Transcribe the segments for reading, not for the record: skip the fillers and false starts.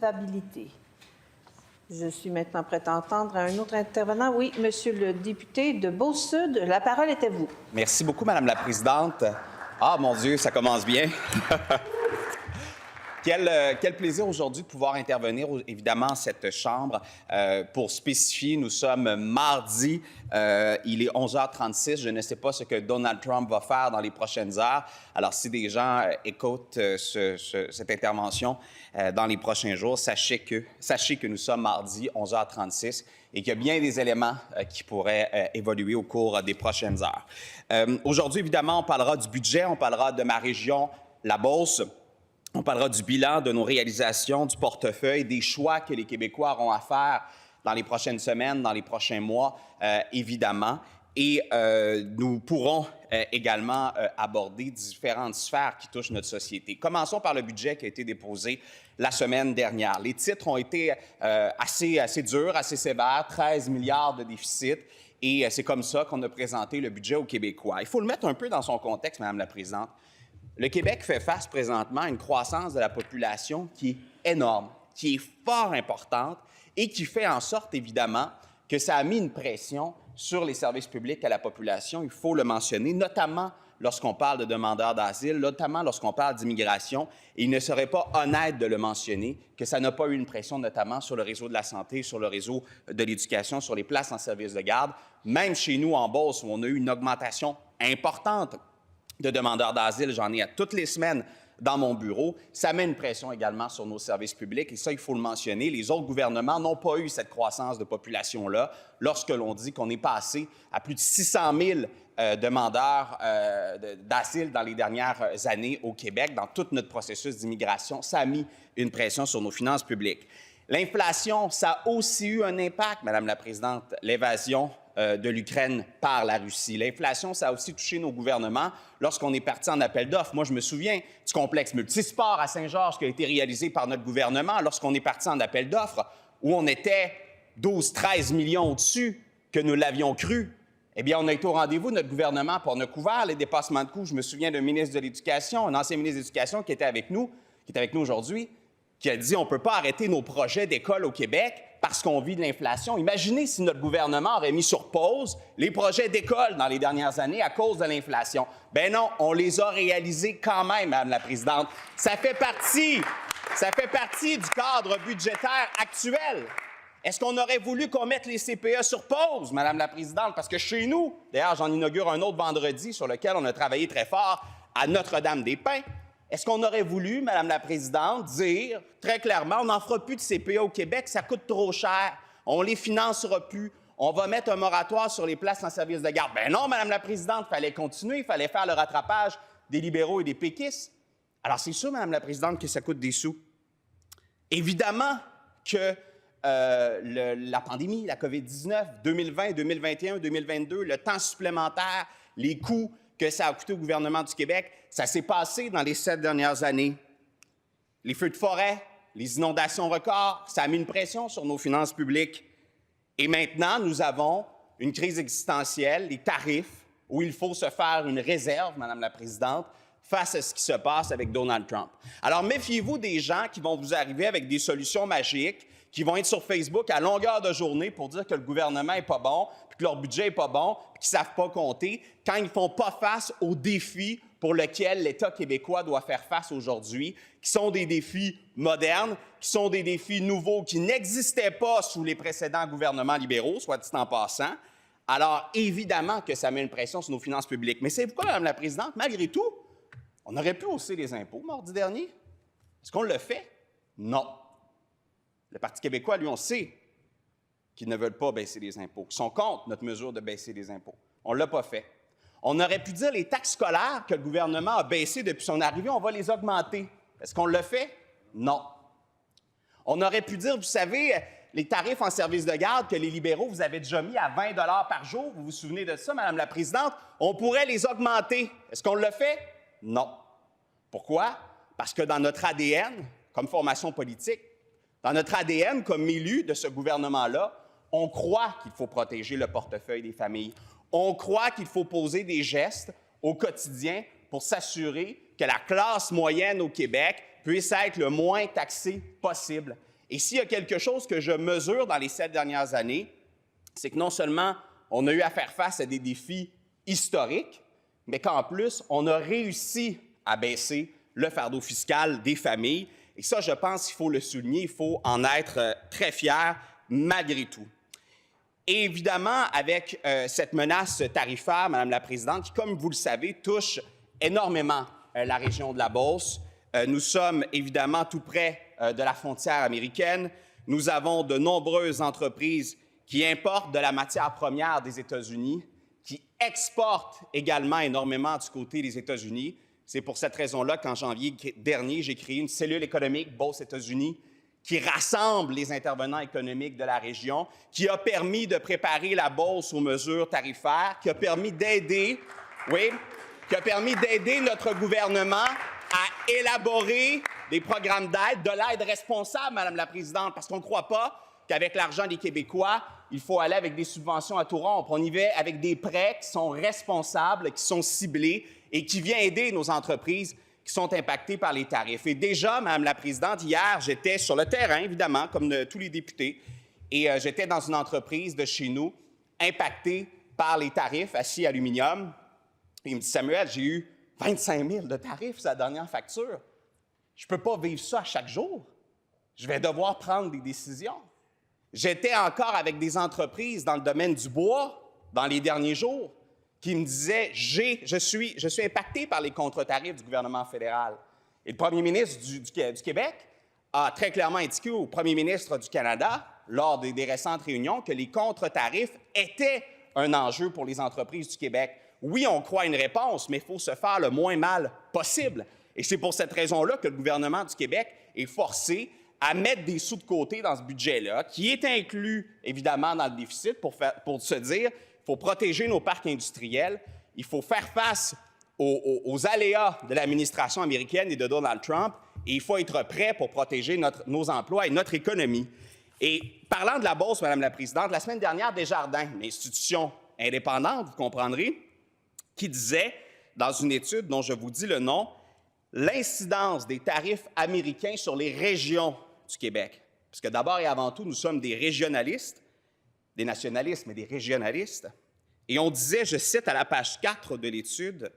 Stabilité. Je suis maintenant prête à entendre un autre intervenant. Oui, Monsieur le député de Beauce-Sud, la parole est à vous. Merci beaucoup, Madame la Présidente. Ah, mon Dieu, ça commence bien. Quel plaisir aujourd'hui de pouvoir intervenir, évidemment, à cette Chambre. Pour spécifier, nous sommes mardi, il est 11h36. Je ne sais pas ce que Donald Trump va faire dans les prochaines heures. Alors, si des gens écoutent cette intervention dans les prochains jours, sachez que nous sommes mardi, 11h36, et qu'il y a bien des éléments qui pourraient évoluer au cours des prochaines heures. Aujourd'hui, évidemment, on parlera du budget, on parlera de ma région, la Beauce. On parlera du bilan, de nos réalisations, du portefeuille, des choix que les Québécois auront à faire dans les prochaines semaines, dans les prochains mois, évidemment. Et nous pourrons également aborder différentes sphères qui touchent notre société. Commençons par le budget qui a été déposé la semaine dernière. Les titres ont été assez durs, assez sévères, 13 milliards de déficit. Et c'est comme ça qu'on a présenté le budget aux Québécois. Il faut le mettre un peu dans son contexte, Madame la Présidente. Le Québec fait face présentement à une croissance de la population qui est énorme, qui est fort importante et qui fait en sorte, évidemment, que ça a mis une pression sur les services publics à la population, il faut le mentionner, notamment lorsqu'on parle de demandeurs d'asile, notamment lorsqu'on parle d'immigration. Et il ne serait pas honnête de le mentionner que ça n'a pas eu une pression notamment sur le réseau de la santé, sur le réseau de l'éducation, sur les places en service de garde. Même chez nous, en Beauce, où on a eu une augmentation importante de demandeurs d'asile, j'en ai à toutes les semaines dans mon bureau. Ça met une pression également sur nos services publics et ça, il faut le mentionner. Les autres gouvernements n'ont pas eu cette croissance de population-là lorsque l'on dit qu'on est passé à plus de 600 000 demandeurs d'asile dans les dernières années au Québec, dans tout notre processus d'immigration. Ça a mis une pression sur nos finances publiques. L'inflation, ça a aussi eu un impact, Madame la Présidente, l'évasion de l'Ukraine par la Russie. L'inflation, ça a aussi touché nos gouvernements lorsqu'on est parti en appel d'offres. Moi, je me souviens du complexe multisport à Saint-Georges qui a été réalisé par notre gouvernement lorsqu'on est parti en appel d'offres, où on était 12-13 millions au-dessus que nous l'avions cru. Eh bien, on a été au rendez-vous de notre gouvernement pour on a couvert les dépassements de coûts. Je me souviens d'un ministre de l'Éducation, un ancien ministre de l'Éducation qui était avec nous aujourd'hui, qui a dit on ne peut pas arrêter nos projets d'école au Québec parce qu'on vit de l'inflation. Imaginez si notre gouvernement aurait mis sur pause les projets d'école dans les dernières années à cause de l'inflation. Ben non, on les a réalisés quand même, Madame la Présidente. Ça fait partie du cadre budgétaire actuel. Est-ce qu'on aurait voulu qu'on mette les CPE sur pause, Madame la Présidente? Parce que chez nous, d'ailleurs, j'en inaugure un autre vendredi sur lequel on a travaillé très fort à Notre-Dame-des-Pins. Est-ce qu'on aurait voulu, Madame la Présidente, dire très clairement, on n'en fera plus de CPE au Québec, ça coûte trop cher, on les financera plus, on va mettre un moratoire sur les places en service de garde? Ben non, Madame la Présidente, il fallait continuer, il fallait faire le rattrapage des libéraux et des péquistes. Alors c'est sûr, Madame la Présidente, que ça coûte des sous. Évidemment que la pandémie, la COVID-19, 2020, 2021, 2022, le temps supplémentaire, les coûts que ça a coûté au gouvernement du Québec, ça s'est passé dans les 7 dernières années. Les feux de forêt, les inondations records, ça a mis une pression sur nos finances publiques. Et maintenant, nous avons une crise existentielle, les tarifs, où il faut se faire une réserve, Madame la Présidente, face à ce qui se passe avec Donald Trump. Alors, méfiez-vous des gens qui vont vous arriver avec des solutions magiques, qui vont être sur Facebook à longueur de journée pour dire que le gouvernement n'est pas bon, puis que leur budget n'est pas bon, puis qu'ils ne savent pas compter, quand ils ne font pas face aux défis pour lesquels l'État québécois doit faire face aujourd'hui, qui sont des défis modernes, qui sont des défis nouveaux, qui n'existaient pas sous les précédents gouvernements libéraux, soit dit en passant. Alors, évidemment que ça met une pression sur nos finances publiques. Mais savez-vous quoi, Madame la Présidente? Malgré tout, on aurait pu hausser les impôts mardi dernier. Est-ce qu'on le fait? Non. Le Parti québécois, lui, on sait qu'ils ne veulent pas baisser les impôts, qu'ils sont contre notre mesure de baisser les impôts. On ne l'a pas fait. On aurait pu dire les taxes scolaires que le gouvernement a baissées depuis son arrivée, on va les augmenter. Est-ce qu'on le fait? Non. On aurait pu dire, vous savez, les tarifs en service de garde que les libéraux vous avez déjà mis à 20 $ par jour, vous vous souvenez de ça, Madame la Présidente, on pourrait les augmenter. Est-ce qu'on le fait? Non. Pourquoi? Parce que dans notre ADN, comme formation politique, dans notre ADN, comme élu de ce gouvernement-là, on croit qu'il faut protéger le portefeuille des familles. On croit qu'il faut poser des gestes au quotidien pour s'assurer que la classe moyenne au Québec puisse être le moins taxée possible. Et s'il y a quelque chose que je mesure dans les 7 dernières années, c'est que non seulement on a eu à faire face à des défis historiques, mais qu'en plus, on a réussi à baisser le fardeau fiscal des familles. Et ça, je pense qu'il faut le souligner, il faut en être très fier malgré tout. Et évidemment, avec cette menace tarifaire, Madame la Présidente, qui, comme vous le savez, touche énormément la région de la Beauce. Nous sommes évidemment tout près de la frontière américaine. Nous avons de nombreuses entreprises qui importent de la matière première des États-Unis, qui exportent également énormément du côté des États-Unis. C'est pour cette raison-là qu'en janvier dernier, j'ai créé une cellule économique Beauce-États-Unis qui rassemble les intervenants économiques de la région, qui a permis de préparer la Beauce aux mesures tarifaires, qui a permis d'aider notre gouvernement à élaborer des programmes d'aide, de l'aide responsable, Madame la Présidente, parce qu'on ne croit pas qu'avec l'argent des Québécois, il faut aller avec des subventions à tout rompre. On y va avec des prêts qui sont responsables, qui sont ciblés et qui viennent aider nos entreprises qui sont impactées par les tarifs. Et déjà, Madame la Présidente, hier, j'étais sur le terrain, évidemment, comme tous les députés, et j'étais dans une entreprise de chez nous impactée par les tarifs acier aluminium. Et il me dit, Samuel, j'ai eu 25 000 de tarifs, c'est la dernière facture. Je ne peux pas vivre ça chaque jour. Je vais devoir prendre des décisions. J'étais encore avec des entreprises dans le domaine du bois dans les derniers jours qui me disaient « je suis impacté par les contre-tarifs du gouvernement fédéral ». Et le premier ministre du Québec a très clairement indiqué au premier ministre du Canada, lors des récentes réunions, que les contre-tarifs étaient un enjeu pour les entreprises du Québec. Oui, on croit à une réponse, mais il faut se faire le moins mal possible. Et c'est pour cette raison-là que le gouvernement du Québec est forcé à mettre des sous de côté dans ce budget-là, qui est inclus, évidemment, dans le déficit pour se dire qu'il faut protéger nos parcs industriels, il faut faire face aux aléas de l'administration américaine et de Donald Trump, et il faut être prêt pour protéger nos emplois et notre économie. Et parlant de la Beauce, Madame la Présidente, la semaine dernière, Desjardins, une institution indépendante, vous comprendrez, qui disait, dans une étude dont je vous dis le nom, l'incidence des tarifs américains sur les régions du Québec. Parce que d'abord et avant tout, nous sommes des régionalistes, des nationalistes, mais des régionalistes. Et on disait, je cite à la page 4 de l'étude,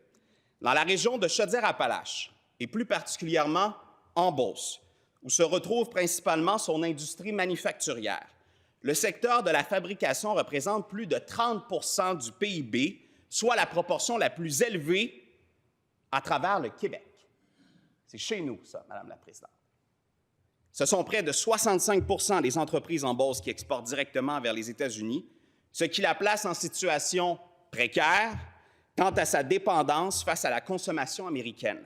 dans la région de Chaudière-Appalaches, et plus particulièrement en Beauce, où se retrouve principalement son industrie manufacturière, le secteur de la fabrication représente plus de 30 du PIB, soit la proportion la plus élevée à travers le Québec. C'est chez nous, ça, Madame la Présidente. Ce sont près de 65 des entreprises en Beauce qui exportent directement vers les États-Unis, ce qui la place en situation précaire quant à sa dépendance face à la consommation américaine.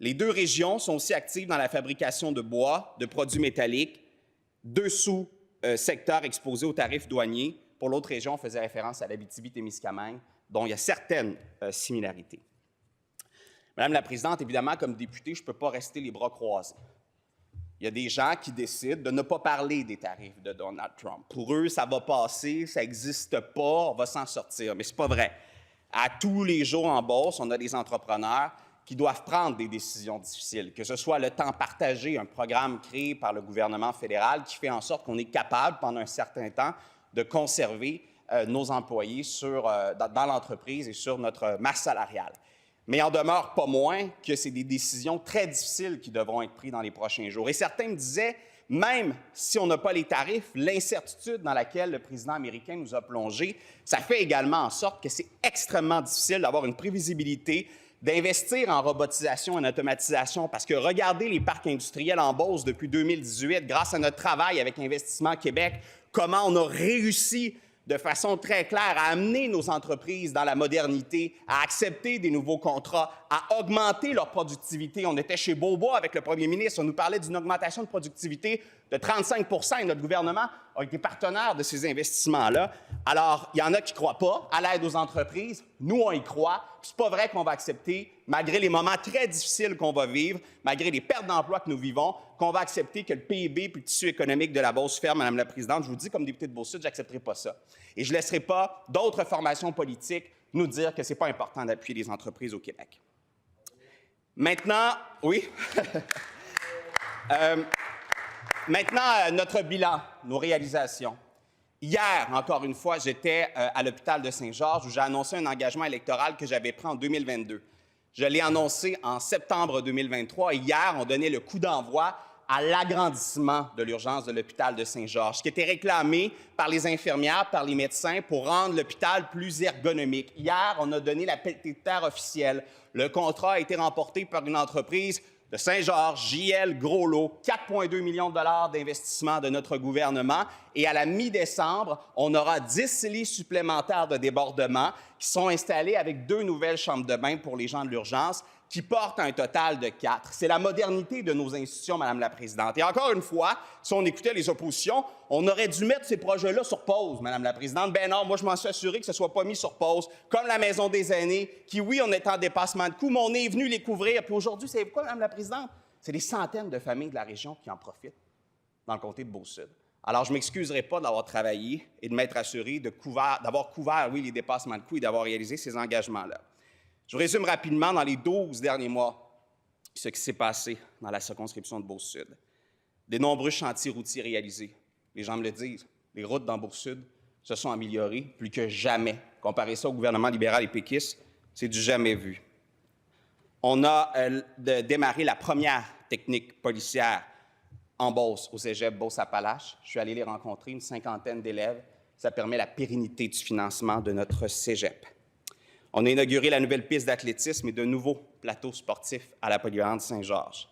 Les deux régions sont aussi actives dans la fabrication de bois, de produits métalliques, deux sous-secteurs exposés aux tarifs douaniers. Pour l'autre région, on faisait référence à l'Abitibi-Témiscamingue, dont il y a certaines similarités. Madame la Présidente, évidemment, comme députée, je ne peux pas rester les bras croisés. Il y a des gens qui décident de ne pas parler des tarifs de Donald Trump. Pour eux, ça va passer, ça n'existe pas, on va s'en sortir. Mais ce n'est pas vrai. À tous les jours en Beauce, on a des entrepreneurs qui doivent prendre des décisions difficiles, que ce soit le temps partagé, un programme créé par le gouvernement fédéral qui fait en sorte qu'on est capable, pendant un certain temps, de conserver nos employés dans l'entreprise et sur notre masse salariale. Mais il en demeure pas moins que c'est des décisions très difficiles qui devront être prises dans les prochains jours. Et certains me disaient, même si on n'a pas les tarifs, l'incertitude dans laquelle le président américain nous a plongés, ça fait également en sorte que c'est extrêmement difficile d'avoir une prévisibilité, d'investir en robotisation et en automatisation, parce que regardez les parcs industriels en Beauce depuis 2018, grâce à notre travail avec Investissement Québec, comment on a réussi de façon très claire à amener nos entreprises dans la modernité, à accepter des nouveaux contrats, à augmenter leur productivité. On était chez Beaubois avec le premier ministre, on nous parlait d'une augmentation de productivité de 35 % et notre gouvernement a été partenaire de ces investissements-là. Alors, il y en a qui ne croient pas à l'aide aux entreprises. Nous, on y croit. Ce n'est pas vrai qu'on va accepter, malgré les moments très difficiles qu'on va vivre, malgré les pertes d'emplois que nous vivons, qu'on va accepter que le PIB puis le tissu économique de la Beauce ferme, Madame la Présidente. Je vous dis, comme député de Beauce-Sud, je n'accepterai pas ça. Et je ne laisserai pas d'autres formations politiques nous dire que ce n'est pas important d'appuyer les entreprises au Québec. Maintenant, oui. Maintenant, notre bilan, nos réalisations. Hier, encore une fois, j'étais à l'hôpital de Saint-Georges où j'ai annoncé un engagement électoral que j'avais pris en 2022. Je l'ai annoncé en septembre 2023 et hier, on donnait le coup d'envoi à l'agrandissement de l'urgence de l'hôpital de Saint-Georges, qui était réclamé par les infirmières, par les médecins pour rendre l'hôpital plus ergonomique. Hier, on a donné la pelletée de terre officielle. Le contrat a été remporté par une entreprise de Saint-Georges, JL Gros Lot, 4,2 millions de dollars d'investissement de notre gouvernement. Et à la mi-décembre, on aura 10 lits supplémentaires de débordement qui sont installés avec 2 nouvelles chambres de bain pour les gens de l'urgence, qui portent un total de 4. C'est la modernité de nos institutions, Madame la Présidente. Et encore une fois, si on écoutait les oppositions, on aurait dû mettre ces projets-là sur pause, Madame la Présidente. Ben non, moi, je m'en suis assuré que ce ne soit pas mis sur pause, comme la Maison des aînés, qui, oui, on est en dépassement de coûts, mais on est venu les couvrir. Puis aujourd'hui, c'est quoi, Madame la Présidente? C'est des centaines de familles de la région qui en profitent dans le comté de Beau-Sud. Alors, je ne m'excuserai pas d'avoir travaillé et de m'être assuré d'avoir couvert, oui, les dépassements de coûts et d'avoir réalisé ces engagements-là. Je résume rapidement dans les 12 derniers mois ce qui s'est passé dans la circonscription de Beau-Sud. Des nombreux chantiers routiers réalisés. Les gens me le disent, les routes dans Beau-Sud se sont améliorées plus que jamais. Comparé ça au gouvernement libéral et péquiste, c'est du jamais vu. On a démarré la première technique policière en Beauce, au cégep Beauce-Appalaches. Je suis allé les rencontrer, une 50aine d'élèves. Ça permet la pérennité du financement de notre cégep. On a inauguré la nouvelle piste d'athlétisme et de nouveaux plateaux sportifs à la polyvalente Saint-Georges.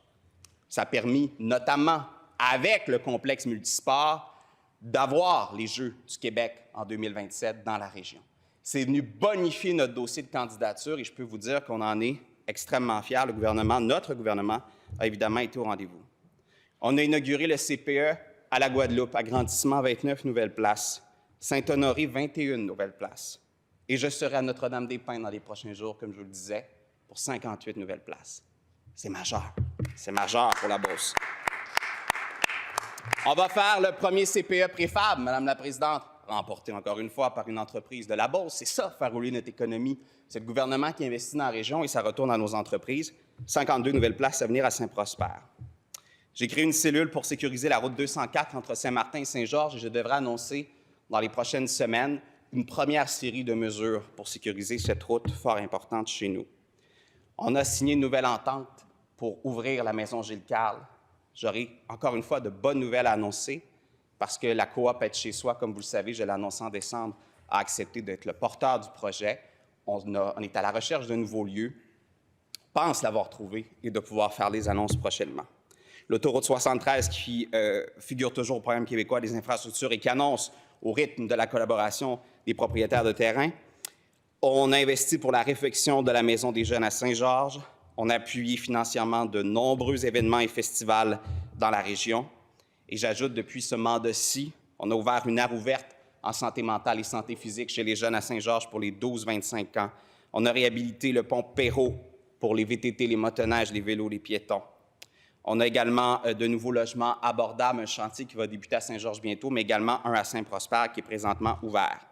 Ça a permis, notamment avec le complexe multisport, d'avoir les Jeux du Québec en 2027 dans la région. C'est venu bonifier notre dossier de candidature et je peux vous dire qu'on en est extrêmement fiers. Le gouvernement, notre gouvernement, a évidemment été au rendez-vous. On a inauguré le CPE à la Guadeloupe, agrandissement 29 nouvelles places. Saint-Honoré, 21 nouvelles places. Et je serai à Notre-Dame-des-Pins dans les prochains jours, comme je vous le disais, pour 58 nouvelles places. C'est majeur. C'est majeur pour la Beauce. On va faire le premier CPE préfab, Madame la Présidente, remporté encore une fois par une entreprise de la Beauce. C'est ça, faire rouler notre économie. C'est le gouvernement qui investit dans la région et ça retourne à nos entreprises. 52 nouvelles places à venir à Saint-Prosper. J'ai créé une cellule pour sécuriser la route 204 entre Saint-Martin et Saint-Georges et je devrais annoncer dans les prochaines semaines une première série de mesures pour sécuriser cette route fort importante chez nous. On a signé une nouvelle entente pour ouvrir la maison Gilles-Carle. J'aurai encore une fois de bonnes nouvelles à annoncer parce que la coop Être chez soi, comme vous le savez, je l'ai annoncé en décembre, a accepté d'être le porteur du projet. On est à la recherche d'un nouveau lieu, pense l'avoir trouvé et de pouvoir faire les annonces prochainement. L'autoroute 73 qui figure toujours au programme québécois des infrastructures et qui annonce au rythme de la collaboration des propriétaires de terrain. On a investi pour la réfection de la Maison des jeunes à Saint-Georges. On a appuyé financièrement de nombreux événements et festivals dans la région. Et j'ajoute, depuis ce mandat-ci, on a ouvert une aire ouverte en santé mentale et santé physique chez les jeunes à Saint-Georges pour les 12-25 ans. On a réhabilité le pont Perrault pour les VTT, les motoneiges, les vélos, les piétons. On a également de nouveaux logements abordables, un chantier qui va débuter à Saint-Georges bientôt, mais également un à Saint-Prosper qui est présentement ouvert.